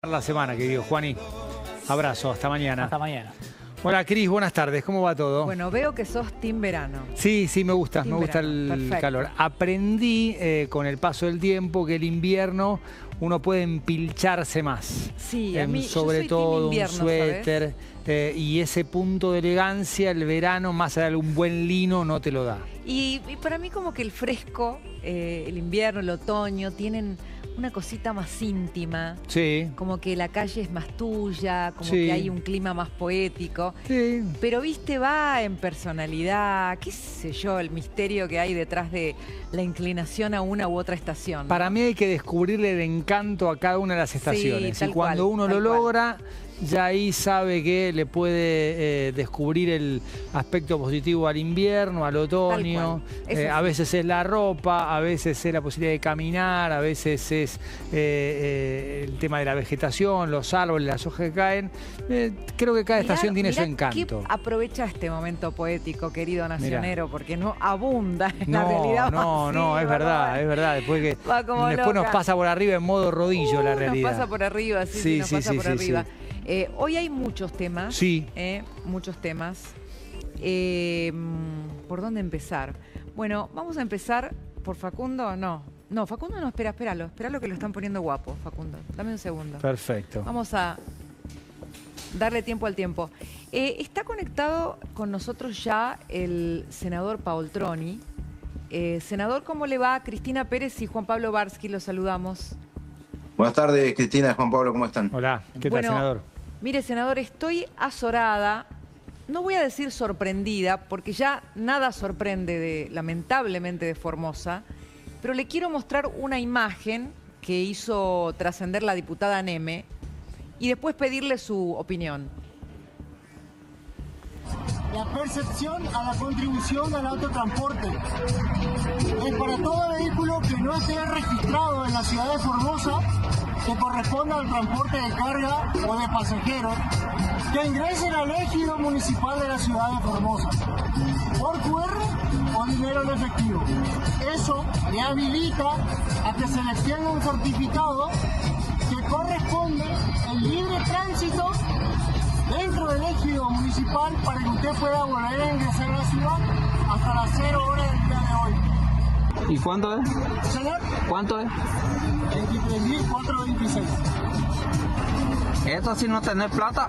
La semana, querido Juani. Abrazo, hasta mañana. Hasta mañana. Hola, Cris, buenas tardes. ¿Cómo va todo? Bueno, veo que sos team verano. Sí, me gusta Perfecto. el calor. Aprendí con el paso del tiempo que el invierno uno puede empilcharse más. Sí, a mí, sobre yo soy todo team invierno, un suéter. Y ese punto de elegancia, el verano, más allá de un buen lino, no te lo da. Y para mí como que el fresco, el invierno, el otoño, tienen una cosita más íntima. Sí. Como que la calle es más tuya, como Sí. que hay un clima más poético. Sí. Pero, viste, va en personalidad, qué sé yo, el misterio que hay detrás de la inclinación a una u otra estación. Para mí hay que descubrirle el encanto a cada una de las estaciones. tal Y cuando cual, uno tal lo cual. logra, ya ahí sabe que le puede descubrir el aspecto positivo al invierno, al otoño. A veces es la ropa, a veces es la posibilidad de caminar, a veces es el tema de la vegetación, los árboles, las hojas que caen. Creo que cada estación tiene su encanto. Aprovecha este momento poético, querido nacionero, porque no abunda en la realidad. No, es verdad. Después nos pasa por arriba en modo rodillo la realidad. Nos pasa por arriba, sí, nos pasa por arriba. Hoy hay muchos temas. Sí. Muchos temas. ¿Por dónde empezar? Bueno, vamos a empezar por Facundo. No, Facundo no, espéralo que lo están poniendo guapo, Facundo. Dame un segundo. Perfecto. Vamos a darle tiempo al tiempo. Está conectado con nosotros ya el senador Paoltroni. Senador, ¿cómo le va? Cristina Pérez y Juan Pablo Barsky, los saludamos. Buenas tardes, Cristina y Juan Pablo, ¿cómo están? Hola, ¿qué tal, senador? Mire, senador, estoy azorada, no voy a decir sorprendida, porque ya nada sorprende lamentablemente de Formosa, pero le quiero mostrar una imagen que hizo trascender la diputada Neme y después pedirle su opinión. La percepción a la contribución al autotransporte es para todo vehículo que no esté registrado en la ciudad de Formosa, que corresponda al transporte de carga o de pasajeros, que ingresen al ejido municipal de la ciudad de Formosa, por QR o dinero en efectivo. Eso le habilita a que se le extienda un certificado que corresponde el libre tránsito dentro del ejido municipal para que usted pueda volver a ingresar a la ciudad hasta las 0 horas del día de hoy. ¿Y cuánto es? Señor, ¿Cuánto es? 23.426. Esto si no tenés plata,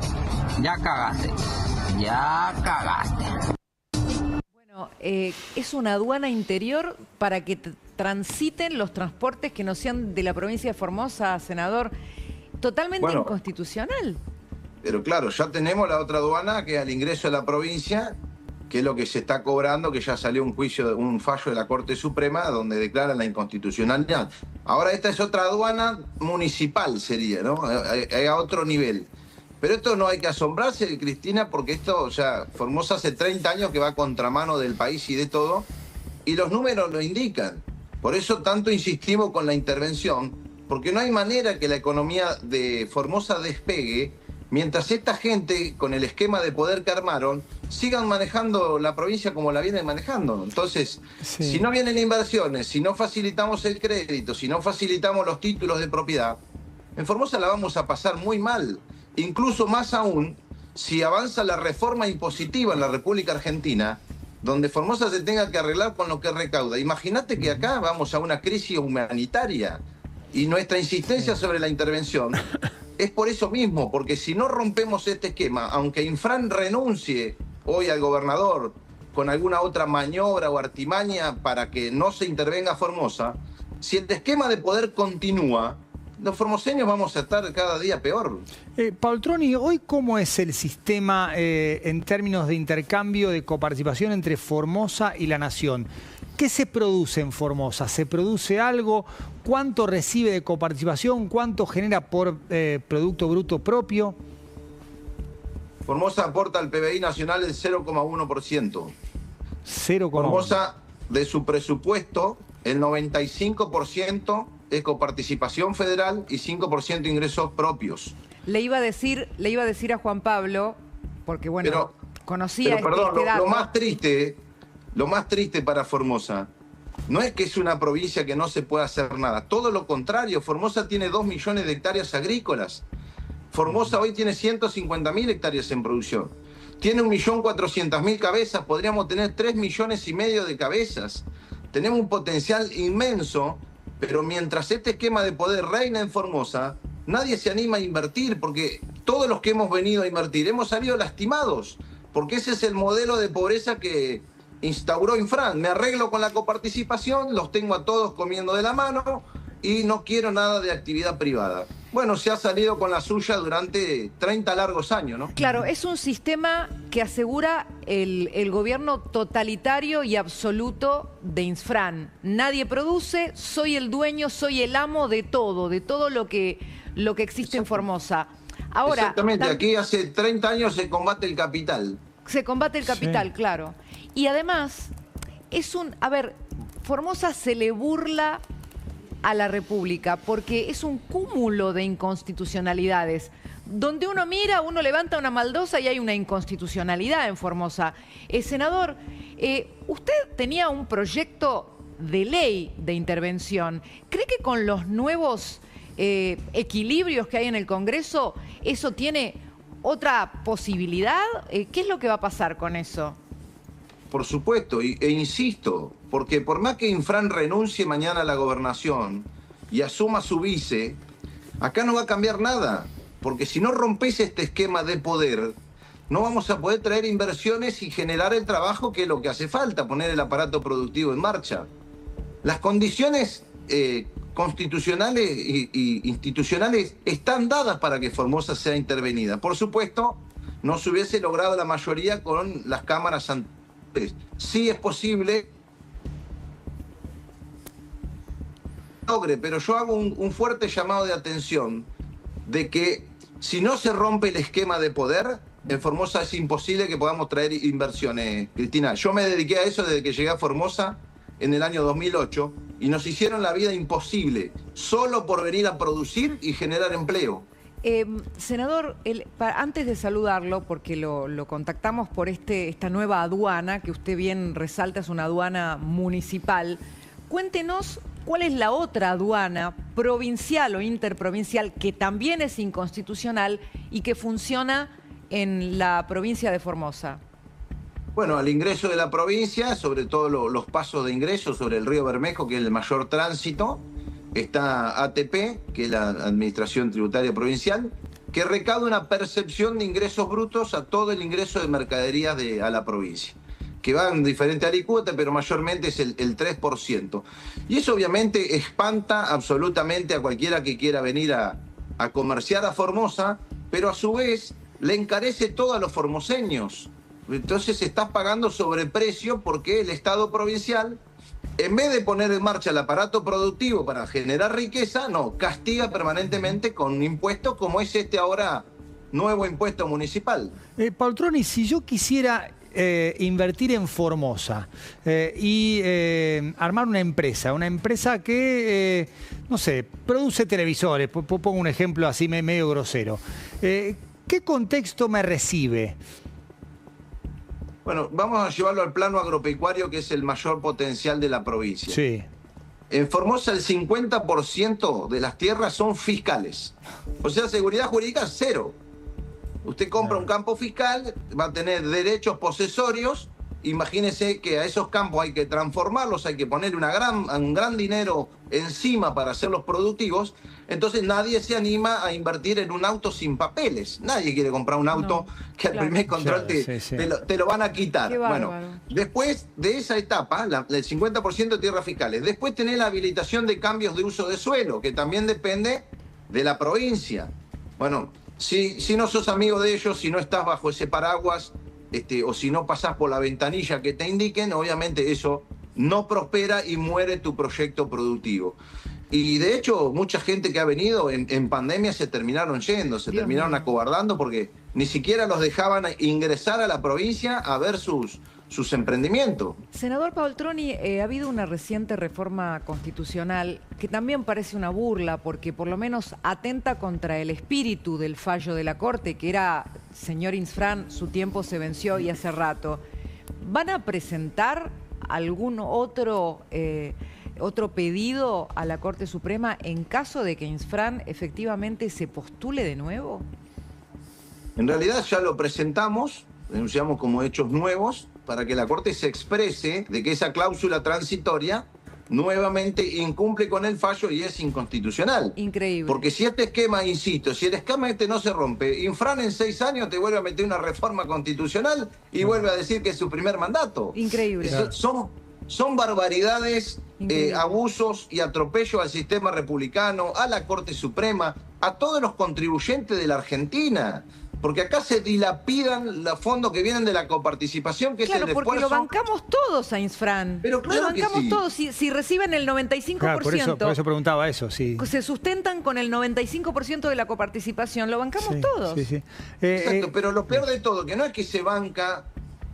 ya cagaste. Ya cagaste. Bueno, es una aduana interior para que transiten los transportes que no sean de la provincia de Formosa, senador. Totalmente inconstitucional. Pero claro, ya tenemos la otra aduana que es al ingreso de la provincia, que es lo que se está cobrando, que ya salió un fallo de la Corte Suprema donde declaran la inconstitucionalidad. Ahora esta es otra aduana municipal sería, ¿no? A otro nivel. Pero esto no hay que asombrarse, Cristina, porque esto, o sea, Formosa hace 30 años que va a contramano del país y de todo, y los números lo indican. Por eso tanto insistimos con la intervención, porque no hay manera que la economía de Formosa despegue mientras esta gente, con el esquema de poder que armaron, sigan manejando la provincia como la vienen manejando. Entonces, si no vienen inversiones, si no facilitamos el crédito, si no facilitamos los títulos de propiedad, en Formosa la vamos a pasar muy mal. Incluso más aún, si avanza la reforma impositiva en la República Argentina, donde Formosa se tenga que arreglar con lo que recauda. Imagínate que acá vamos a una crisis humanitaria y nuestra insistencia sobre la intervención es por eso mismo, porque si no rompemos este esquema, aunque Infran renuncie hoy al gobernador con alguna otra maniobra o artimaña para que no se intervenga Formosa, si el esquema de poder continúa, los formoseños vamos a estar cada día peor. Paoltroni, ¿hoy cómo es el sistema en términos de intercambio de coparticipación entre Formosa y la Nación? ¿Qué se produce en Formosa? ¿Se produce algo? ¿Cuánto recibe de coparticipación? ¿Cuánto genera por Producto Bruto Propio? Formosa aporta al PBI nacional el 0,1%. 0,1%. Formosa, de su presupuesto, el 95% es coparticipación federal y 5% ingresos propios. Le iba a decir a Juan Pablo, porque bueno, conocía este dato. Lo más triste para Formosa no es que es una provincia que no se pueda hacer nada. Todo lo contrario, Formosa tiene 2 millones de hectáreas agrícolas Formosa hoy tiene 150.000 hectáreas en producción. Tiene 1.400.000 cabezas, podríamos tener 3,5 millones de cabezas. Tenemos un potencial inmenso, pero mientras este esquema de poder reina en Formosa, nadie se anima a invertir, porque todos los que hemos venido a invertir hemos salido lastimados, porque ese es el modelo de pobreza que instauró Infran. Me arreglo con la coparticipación, los tengo a todos comiendo de la mano y no quiero nada de actividad privada. Bueno, se ha salido con la suya durante 30 largos años, ¿no? Claro, es un sistema que asegura el gobierno totalitario y absoluto de Infran. Nadie produce, soy el dueño, soy el amo de todo lo que existe en Formosa. Ahora, exactamente, aquí hace 30 años se combate el capital. Se combate el capital, sí. Claro. Y además, Formosa se le burla a la República porque es un cúmulo de inconstitucionalidades. Donde uno mira, uno levanta una baldosa y hay una inconstitucionalidad en Formosa. Senador, usted tenía un proyecto de ley de intervención. ¿Cree que con los nuevos equilibrios que hay en el Congreso, eso tiene otra posibilidad? ¿Qué es lo que va a pasar con eso? Por supuesto, e insisto, porque por más que Infran renuncie mañana a la gobernación y asuma su vice, acá no va a cambiar nada, porque si no rompes este esquema de poder, no vamos a poder traer inversiones y generar el trabajo que es lo que hace falta, poner el aparato productivo en marcha. Las condiciones constitucionales e institucionales están dadas para que Formosa sea intervenida. Por supuesto, no se hubiese logrado la mayoría con las cámaras anteriores. Sí es posible, pero yo hago un fuerte llamado de atención de que si no se rompe el esquema de poder, en Formosa es imposible que podamos traer inversiones. Cristina, yo me dediqué a eso desde que llegué a Formosa en el año 2008 y nos hicieron la vida imposible solo por venir a producir y generar empleo. Senador, antes de saludarlo, porque lo contactamos por esta nueva aduana, que usted bien resalta, es una aduana municipal, cuéntenos cuál es la otra aduana provincial o interprovincial que también es inconstitucional y que funciona en la provincia de Formosa. Bueno, al ingreso de la provincia, sobre todo los pasos de ingreso sobre el río Bermejo, que es el mayor tránsito, está ATP, que es la Administración Tributaria Provincial, que recauda una percepción de ingresos brutos a todo el ingreso de mercaderías a la provincia, que va en diferente alícuota, pero mayormente es el 3%. Y eso obviamente espanta absolutamente a cualquiera que quiera venir a comerciar a Formosa, pero a su vez le encarece todo a los formoseños. Entonces estás pagando sobreprecio porque el Estado provincial, en vez de poner en marcha el aparato productivo para generar riqueza, no, castiga permanentemente con un impuesto como es este ahora nuevo impuesto municipal. Paltroni, si yo quisiera invertir en Formosa y armar una empresa que, no sé, produce televisores, pongo un ejemplo así medio grosero, ¿qué contexto me recibe? Bueno, vamos a llevarlo al plano agropecuario, que es el mayor potencial de la provincia. Sí. En Formosa el 50% de las tierras son fiscales. O sea, seguridad jurídica cero. Usted compra un campo fiscal, va a tener derechos posesorios. Imagínese que a esos campos hay que transformarlos, hay que poner un gran dinero encima para hacerlos productivos. Entonces nadie se anima a invertir en un auto sin papeles. Nadie quiere comprar un auto que al primer control te lo van a quitar. Bueno, después de esa etapa, el 50% de tierras fiscales. Después tenés la habilitación de cambios de uso de suelo, que también depende de la provincia. Bueno, si no sos amigo de ellos, si no estás bajo ese paraguas, o si no pasás por la ventanilla que te indiquen, obviamente eso no prospera y muere tu proyecto productivo. Y de hecho, mucha gente que ha venido en pandemia se terminaron yendo, se terminaron acobardando porque ni siquiera los dejaban ingresar a la provincia a ver sus emprendimientos. Senador Paltroni, ha habido una reciente reforma constitucional que también parece una burla porque por lo menos atenta contra el espíritu del fallo de la Corte, que era, señor Infran, su tiempo se venció y hace rato. ¿Van a presentar algún otro otro pedido a la Corte Suprema en caso de que Infran efectivamente se postule de nuevo? En realidad ya lo presentamos, denunciamos como hechos nuevos, para que la Corte se exprese de que esa cláusula transitoria nuevamente incumple con el fallo y es inconstitucional. Increíble. Porque si este esquema, insisto, si el esquema este no se rompe, Infran en 6 años te vuelve a meter una reforma constitucional y vuelve a decir que es su primer mandato. Increíble. Son barbaridades, abusos y atropellos al sistema republicano, a la Corte Suprema, a todos los contribuyentes de la Argentina. Porque acá se dilapidan los fondos que vienen de la coparticipación, que claro, es el esfuerzo. porque lo bancamos todos a Infran. Pero claro lo bancamos que sí. todos. Si reciben el 95%, claro, por eso preguntaba eso, sí. Se sustentan con el 95% de la coparticipación. Lo bancamos todos. Sí, sí. Exacto, pero lo peor de todo, que no es que se banca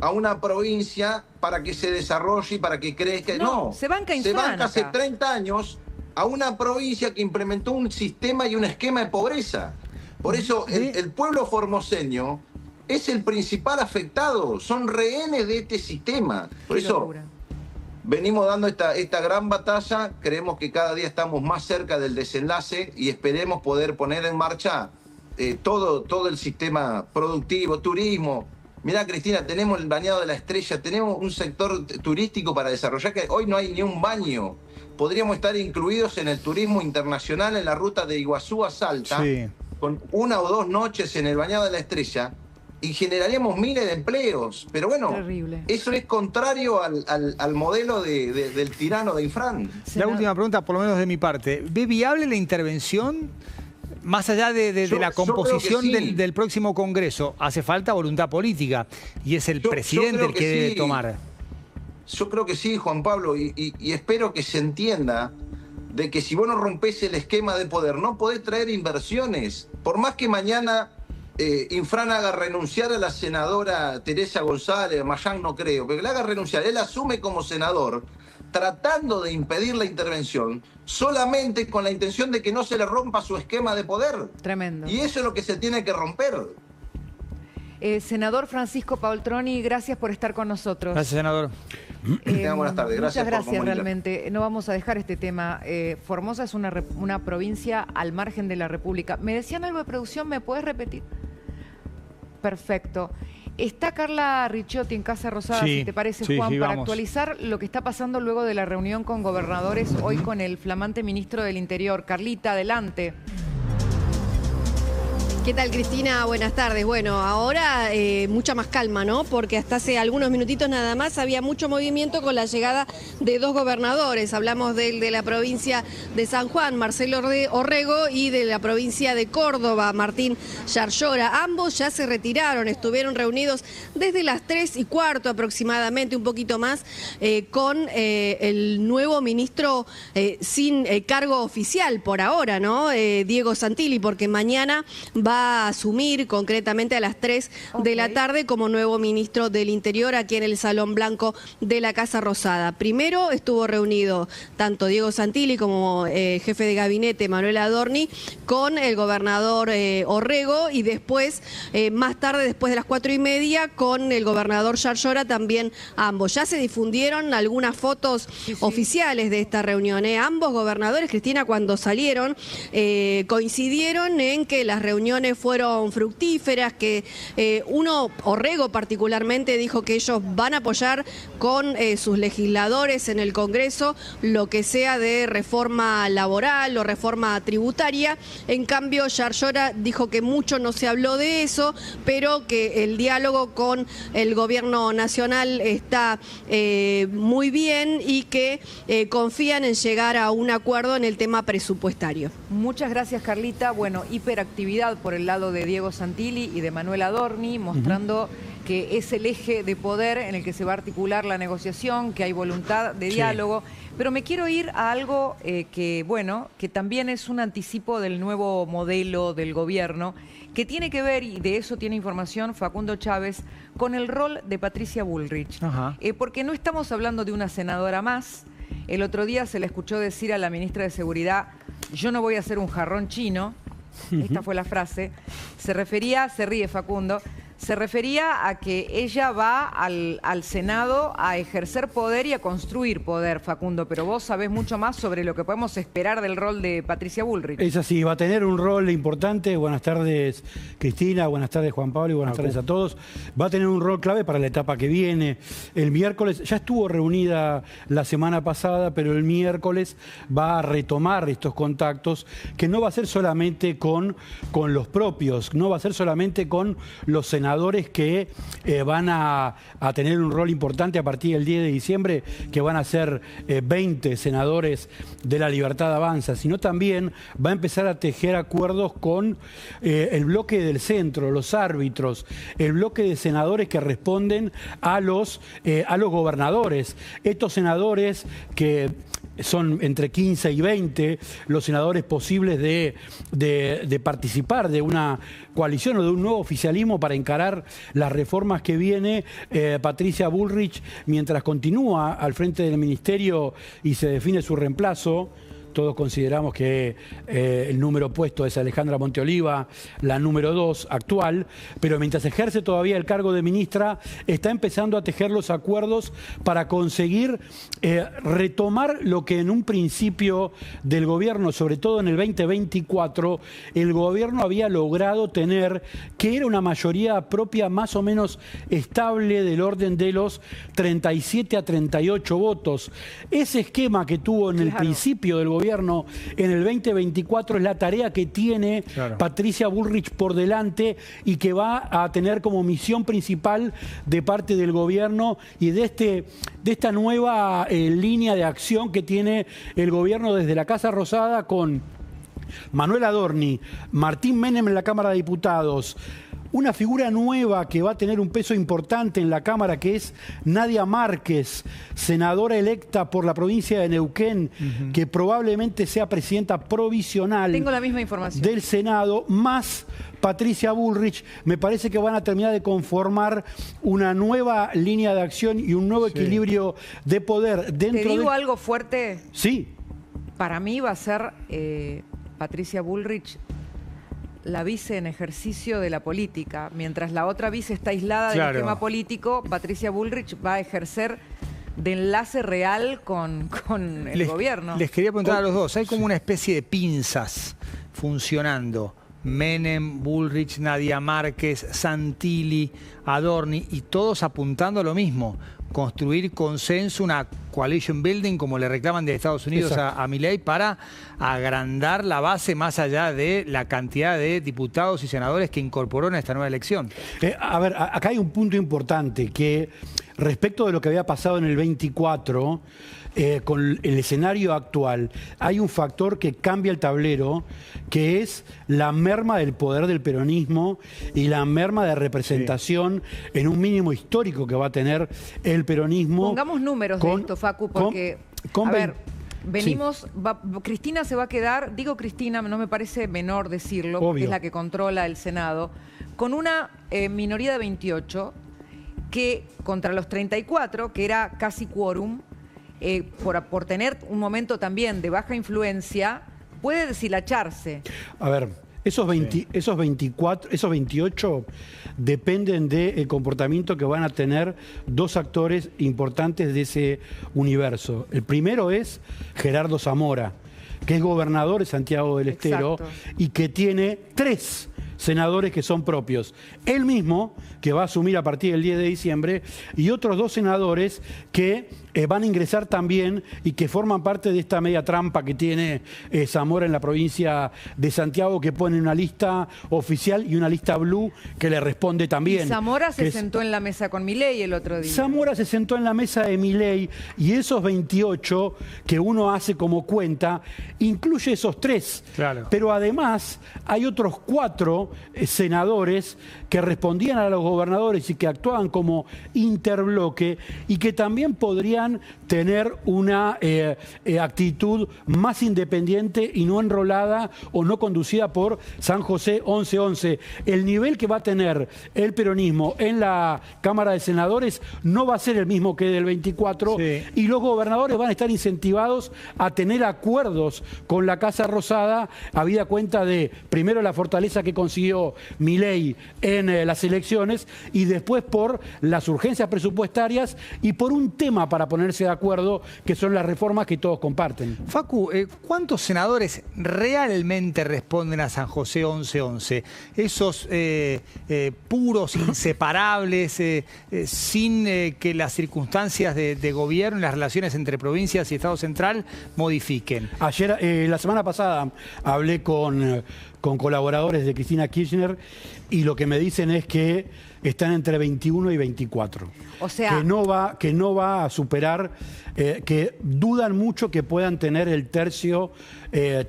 a una provincia para que se desarrolle y para que crezca. No, se banca Infran. Se banca hace acá. 30 años a una provincia que implementó un sistema y un esquema de pobreza. Por eso el pueblo formoseño es el principal afectado, son rehenes de este sistema. Por eso venimos dando esta gran batalla, creemos que cada día estamos más cerca del desenlace y esperemos poder poner en marcha todo el sistema productivo, turismo. Mirá, Cristina, tenemos el Bañado de la Estrella, tenemos un sector turístico para desarrollar que hoy no hay ni un baño. Podríamos estar incluidos en el turismo internacional en la ruta de Iguazú a Salta. Sí. Con 1 o 2 noches en el Bañado de la Estrella y generaríamos miles de empleos. Pero bueno, eso es contrario al modelo del tirano de Infran. La última pregunta, por lo menos de mi parte. ¿Ve viable la intervención más allá de la composición del próximo Congreso? Hace falta voluntad política y es el presidente el que debe tomar. Yo creo que sí, Juan Pablo, y espero que se entienda de que si vos no rompés el esquema de poder, no podés traer inversiones. Por más que mañana Infran haga renunciar a la senadora Teresa González, Mayán no creo, pero que la haga renunciar, él asume como senador, tratando de impedir la intervención, solamente con la intención de que no se le rompa su esquema de poder. Tremendo. Y eso es lo que se tiene que romper. Senador Francisco Paoltroni, gracias por estar con nosotros. Gracias, senador. Buenas tardes. Gracias. Muchas gracias, realmente. No vamos a dejar este tema. Formosa es una provincia al margen de la República. Me decían algo de producción, ¿me puedes repetir? Perfecto. Está Carla Ricciotti en Casa Rosada, si te parece, Juan, para actualizar lo que está pasando luego de la reunión con gobernadores, hoy con el flamante ministro del Interior. Carlita, adelante. ¿Qué tal, Cristina? Buenas tardes. Bueno, ahora mucha más calma, ¿no? Porque hasta hace algunos minutitos nada más había mucho movimiento con la llegada de 2 gobernadores. Hablamos del de la provincia de San Juan, Marcelo Orrego, y de la provincia de Córdoba, Martín Yarlora. Ambos ya se retiraron, estuvieron reunidos desde las 3:15 aproximadamente, un poquito más, con el nuevo ministro sin cargo oficial por ahora, ¿no? Diego Santilli, porque mañana va a asumir concretamente a las 3 de la tarde como nuevo ministro del Interior aquí en el Salón Blanco de la Casa Rosada. Primero estuvo reunido tanto Diego Santilli como jefe de gabinete Manuel Adorni con el gobernador Orrego y después, más tarde, después de las 4:30, con el gobernador Yarlora, también ambos. Ya se difundieron algunas fotos oficiales de esta reunión. Ambos gobernadores, Cristina, cuando salieron, coincidieron en que las reuniones fueron fructíferas, que Orrego particularmente, dijo que ellos van a apoyar con sus legisladores en el Congreso lo que sea de reforma laboral o reforma tributaria. En cambio, Yarlora dijo que mucho no se habló de eso, pero que el diálogo con el gobierno nacional está muy bien y que confían en llegar a un acuerdo en el tema presupuestario. Muchas gracias, Carlita. Bueno, hiperactividad por el lado de Diego Santilli y de Manuel Adorni, mostrando que es el eje de poder en el que se va a articular la negociación, que hay voluntad de diálogo. Pero me quiero ir a algo que también es un anticipo del nuevo modelo del gobierno, que tiene que ver, y de eso tiene información Facundo Chávez, con el rol de Patricia Bullrich. Porque no estamos hablando de una senadora más. El otro día se le escuchó decir a la ministra de Seguridad: yo no voy a hacer un jarrón chino. Esta fue la frase. Se refería, se ríe Facundo, se refería a que ella va al Senado a ejercer poder y a construir poder, Facundo, pero vos sabés mucho más sobre lo que podemos esperar del rol de Patricia Bullrich. Es así, va a tener un rol importante. Buenas tardes, Cristina, buenas tardes, Juan Pablo, y buenas tardes a todos. Va a tener un rol clave para la etapa que viene. El miércoles, ya estuvo reunida la semana pasada, pero el miércoles va a retomar estos contactos, que no va a ser solamente con los propios, no va a ser solamente con los senadores que van a tener un rol importante a partir del 10 de diciembre, que van a ser 20 senadores de La Libertad Avanza, sino también va a empezar a tejer acuerdos con el bloque del centro, los árbitros, el bloque de senadores que responden a los gobernadores. Estos senadores que son entre 15 y 20 los senadores posibles de participar de una coalición o de un nuevo oficialismo para encarar las reformas que viene Patricia Bullrich mientras continúa al frente del ministerio y se define su reemplazo. Todos consideramos que el número puesto es Alejandra Monteoliva, la número 2 actual, pero mientras ejerce todavía el cargo de ministra, está empezando a tejer los acuerdos para conseguir retomar lo que en un principio del gobierno, sobre todo en el 2024, el gobierno había logrado tener, que era una mayoría propia más o menos estable del orden de los 37 a 38 votos. Ese esquema que tuvo en el principio del gobierno en el 2024 es la tarea que tiene Patricia Bullrich por delante y que va a tener como misión principal de parte del gobierno y de esta nueva línea de acción que tiene el gobierno desde la Casa Rosada con Manuel Adorni, Martín Menem en la Cámara de Diputados. Una figura nueva que va a tener un peso importante en la Cámara, que es Nadia Márquez, senadora electa por la provincia de Neuquén, que probablemente sea presidenta provisional. Tengo la misma información del Senado, más Patricia Bullrich. Me parece que van a terminar de conformar una nueva línea de acción y un nuevo equilibrio de poder dentro. ¿Te digo algo fuerte? Sí. Para mí va a ser Patricia Bullrich la vice en ejercicio de la política. Mientras la otra vice está aislada del esquema político, Patricia Bullrich va a ejercer de enlace real con el gobierno. Les quería preguntar a los dos, hay como una especie de pinzas funcionando. Menem, Bullrich, Nadia Márquez, Santilli, Adorni, y todos apuntando a lo mismo. Construir consenso, una coalition building, como le reclaman de Estados Unidos a Milei, para agrandar la base más allá de la cantidad de diputados y senadores que incorporó en esta nueva elección. A ver, acá hay un punto importante, que respecto de lo que había pasado en el 24, con el escenario actual, hay un factor que cambia el tablero, que es la merma del poder del peronismo y la merma de representación en un mínimo histórico que va a tener el peronismo. Pongamos números de esto, Facu, porque, a ver, venimos, Cristina se va a quedar, digo Cristina, no me parece menor decirlo, porque es la que controla el Senado, con una minoría de 28, que contra los 34, que era casi quórum, por tener un momento también de baja influencia, puede deshilacharse. A ver, esos 28 dependen del comportamiento que van a tener dos actores importantes de ese universo. El primero es Gerardo Zamora, que es gobernador de Santiago del Estero y que tiene 3 senadores que son propios. Él mismo, que va a asumir a partir del 10 de diciembre, y otros 2 senadores que van a ingresar también y que forman parte de esta media trampa que tiene Zamora en la provincia de Santiago, que pone una lista oficial y una lista blue que le responde también. Y Zamora se sentó en la mesa con Milei el otro día. Zamora se sentó en la mesa de Milei, y esos 28 que uno hace como cuenta, incluye esos 3. Pero además hay otros 4 senadores que respondían a los gobernadores y que actuaban como interbloque y que también podrían tener una actitud más independiente y no enrolada o no conducida por San José 1111. El nivel que va a tener el peronismo en la Cámara de Senadores no va a ser el mismo que del 24 y los gobernadores van a estar incentivados a tener acuerdos con la Casa Rosada, habida cuenta de, primero, la fortaleza que consideran consiguió Milei en las elecciones, y después por las urgencias presupuestarias y por un tema para ponerse de acuerdo, que son las reformas que todos comparten. Facu, ¿cuántos senadores realmente responden a San José 1111? Esos puros, inseparables, sin que las circunstancias de gobierno y las relaciones entre provincias y Estado central modifiquen. Ayer, la semana pasada, hablé con colaboradores de Cristina Kirchner y lo que me dicen es que están entre 21 y 24. O sea, que no va a superar, que dudan mucho que puedan tener el tercio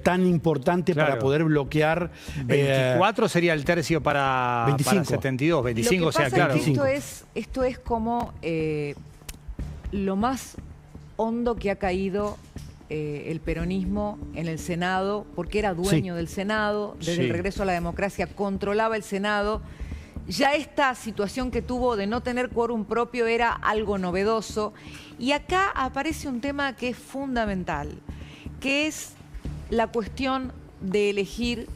tan importante, claro, para poder bloquear. 24 sería el tercio para 72, 25, o sea, claro. Esto es como lo más hondo que ha caído el peronismo en el Senado, porque era dueño del Senado, desde el regreso a la democracia controlaba el Senado. Ya esta situación que tuvo de no tener quórum propio era algo novedoso. Y acá aparece un tema que es fundamental, que es la cuestión de elegir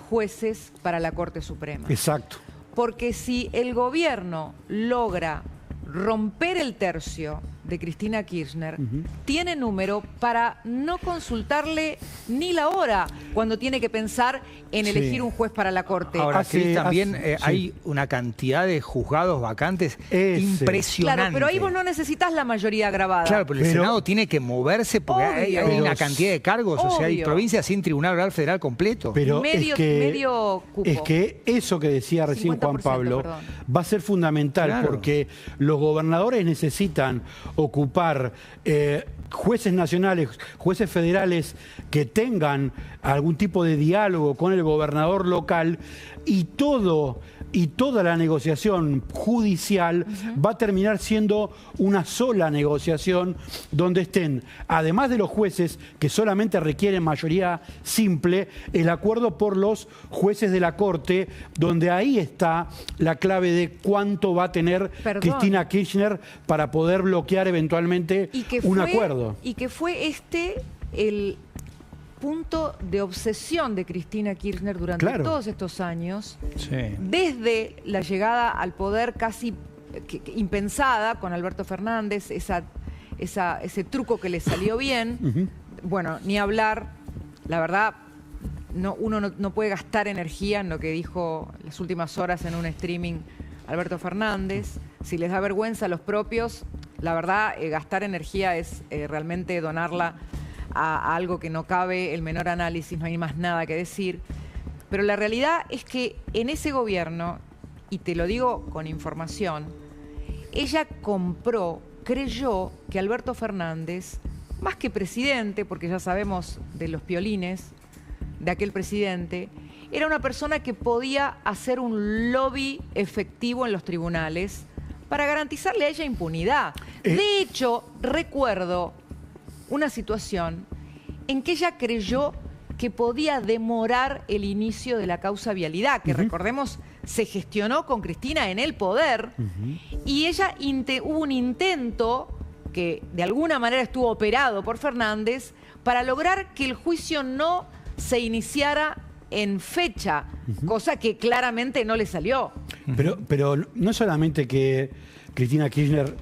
jueces para la Corte Suprema. Exacto. Porque si el gobierno logra romper el tercio de Cristina Kirchner, tiene número para no consultarle ni la hora cuando tiene que pensar en elegir un juez para la Corte. Ahora, Cris, también hay una cantidad de juzgados vacantes impresionante. Claro, pero ahí vos no necesitas la mayoría agravada. Claro, pero el Senado tiene que moverse porque hay una cantidad de cargos. O sea, hay provincias sin Tribunal Oral Federal completo. Pero medio cupo. Es que eso que decía recién Juan Pablo va a ser fundamental, claro, porque los gobernadores necesitan ocupar jueces nacionales, jueces federales que tengan algún tipo de diálogo con el gobernador local, y toda la negociación judicial va a terminar siendo una sola negociación donde estén, además de los jueces que solamente requieren mayoría simple, el acuerdo por los jueces de la Corte, donde ahí está la clave de cuánto va a tener Cristina Kirchner para poder bloquear eventualmente un acuerdo. Y que fue el punto de obsesión de Cristina Kirchner durante todos estos años, desde la llegada al poder casi impensada con Alberto Fernández, ese truco que le salió bien. Bueno, ni hablar, la verdad, uno no puede gastar energía en lo que dijo las últimas horas en un streaming Alberto Fernández. Si les da vergüenza a los propios, la verdad, gastar energía es realmente donarla a algo que no cabe el menor análisis, no hay más nada que decir. Pero la realidad es que en ese gobierno, y te lo digo con información, ella creyó que Alberto Fernández, más que presidente, porque ya sabemos de los piolines de aquel presidente, era una persona que podía hacer un lobby efectivo en los tribunales para garantizarle a ella impunidad. De hecho, recuerdo una situación en que ella creyó que podía demorar el inicio de la causa vialidad, que recordemos se gestionó con Cristina en el poder, y ella hubo un intento que de alguna manera estuvo operado por Fernández para lograr que el juicio no se iniciara en fecha, cosa que claramente no le salió. Pero no solamente que Cristina Kirchner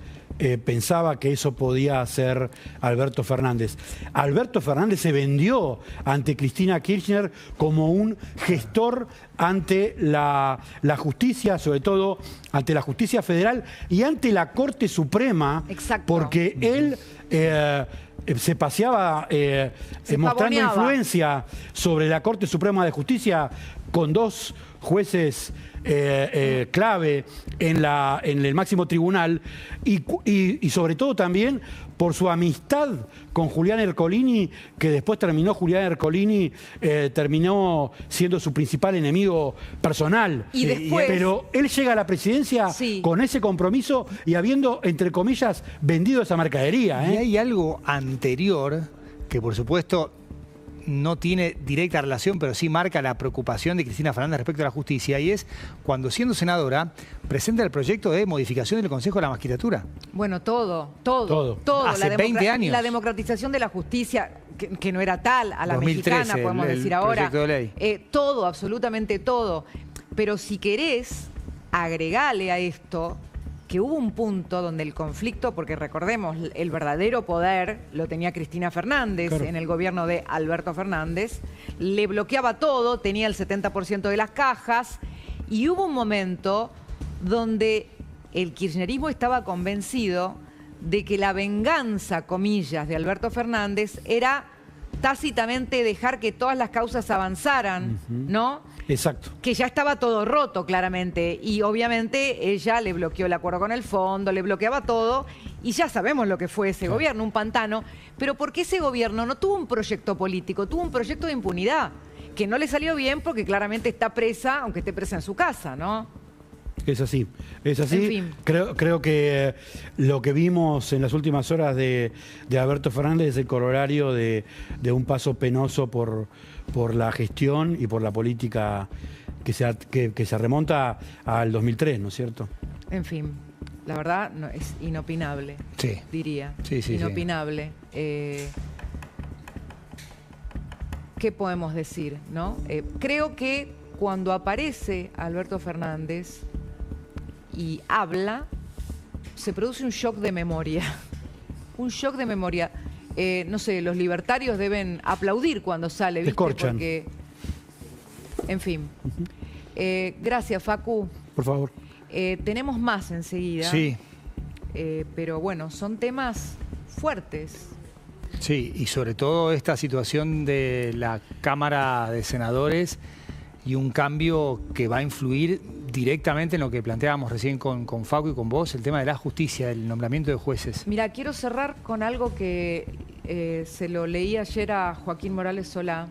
pensaba que eso podía hacer Alberto Fernández. Alberto Fernández se vendió ante Cristina Kirchner como un gestor ante la justicia, sobre todo ante la justicia federal y ante la Corte Suprema. Exacto. Porque él se paseaba mostrando influencia sobre la Corte Suprema de Justicia con dos jueces clave en el máximo tribunal y sobre todo también por su amistad con Julián Ercolini, que después terminó siendo su principal enemigo personal. Pero él llega a la presidencia con ese compromiso y habiendo, entre comillas, vendido esa mercadería. Y hay algo anterior que, por supuesto, no tiene directa relación, pero sí marca la preocupación de Cristina Fernández respecto a la justicia, y es cuando, siendo senadora, presenta el proyecto de modificación del Consejo de la Magistratura. Bueno, todo. Hace 20 años. La democratización de la justicia, que no era tal, a la 2013, mexicana, podemos decir ahora. Proyecto de ley. Todo, absolutamente todo. Pero si querés, agregale a esto que hubo un punto donde el conflicto, porque recordemos, el verdadero poder lo tenía Cristina Fernández en el gobierno de Alberto Fernández, le bloqueaba todo, tenía el 70% de las cajas, y hubo un momento donde el kirchnerismo estaba convencido de que la venganza, comillas, de Alberto Fernández era tácitamente dejar que todas las causas avanzaran, ¿no? Exacto. Que ya estaba todo roto, claramente. Y obviamente ella le bloqueó el acuerdo con el fondo, le bloqueaba todo. Y ya sabemos lo que fue ese gobierno, un pantano. Pero porque ese gobierno no tuvo un proyecto político, tuvo un proyecto de impunidad. Que no le salió bien porque claramente está presa, aunque esté presa en su casa, ¿no? Es así, es así. En fin. Creo que lo que vimos en las últimas horas de Alberto Fernández es el corolario de un paso penoso por la gestión y por la política que se remonta al 2003, ¿no es cierto? En fin, la verdad no, es inopinable, diría. Sí, inopinable. ¿Qué podemos decir, no? Creo que cuando aparece Alberto Fernández y habla, se produce un shock de memoria. Un shock de memoria. No sé, los libertarios deben aplaudir cuando sale, ¿viste? Descorchan. Porque, en fin. Gracias, Facu. Por favor. Tenemos más enseguida. Sí. Pero bueno, son temas fuertes. Sí, y sobre todo esta situación de la Cámara de Senadores y un cambio que va a influir directamente en lo que planteábamos recién con Facu y con vos, el tema de la justicia, el nombramiento de jueces. Mira, quiero cerrar con algo que se lo leí ayer a Joaquín Morales Solá,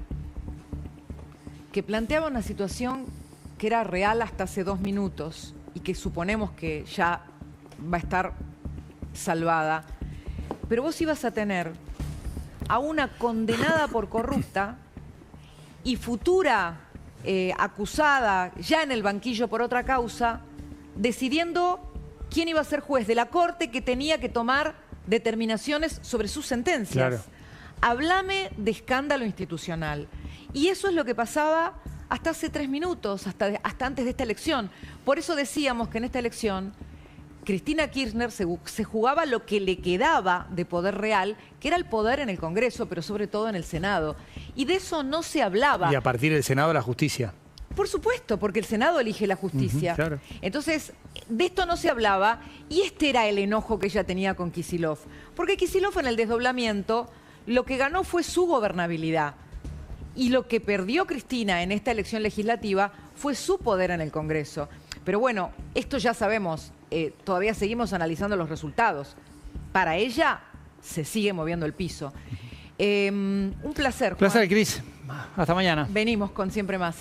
que planteaba una situación que era real hasta hace 2 minutos y que suponemos que ya va a estar salvada. Pero vos ibas a tener a una condenada por corrupta y futura acusada ya en el banquillo por otra causa, decidiendo quién iba a ser juez de la Corte que tenía que tomar determinaciones sobre sus sentencias. Claro. Háblame de escándalo institucional. Y eso es lo que pasaba hasta hace 3 minutos, hasta antes de esta elección. Por eso decíamos que en esta elección Cristina Kirchner se jugaba lo que le quedaba de poder real, que era el poder en el Congreso, pero sobre todo en el Senado. Y de eso no se hablaba. Y a partir del Senado la justicia. Por supuesto, porque el Senado elige la justicia. Claro. Entonces, de esto no se hablaba y este era el enojo que ella tenía con Kicillof. Porque Kicillof en el desdoblamiento lo que ganó fue su gobernabilidad. Y lo que perdió Cristina en esta elección legislativa fue su poder en el Congreso. Pero bueno, esto ya sabemos, todavía seguimos analizando los resultados. Para ella se sigue moviendo el piso. Un placer, Juan. Placer, Cris. Hasta mañana. Venimos con Siempre Más.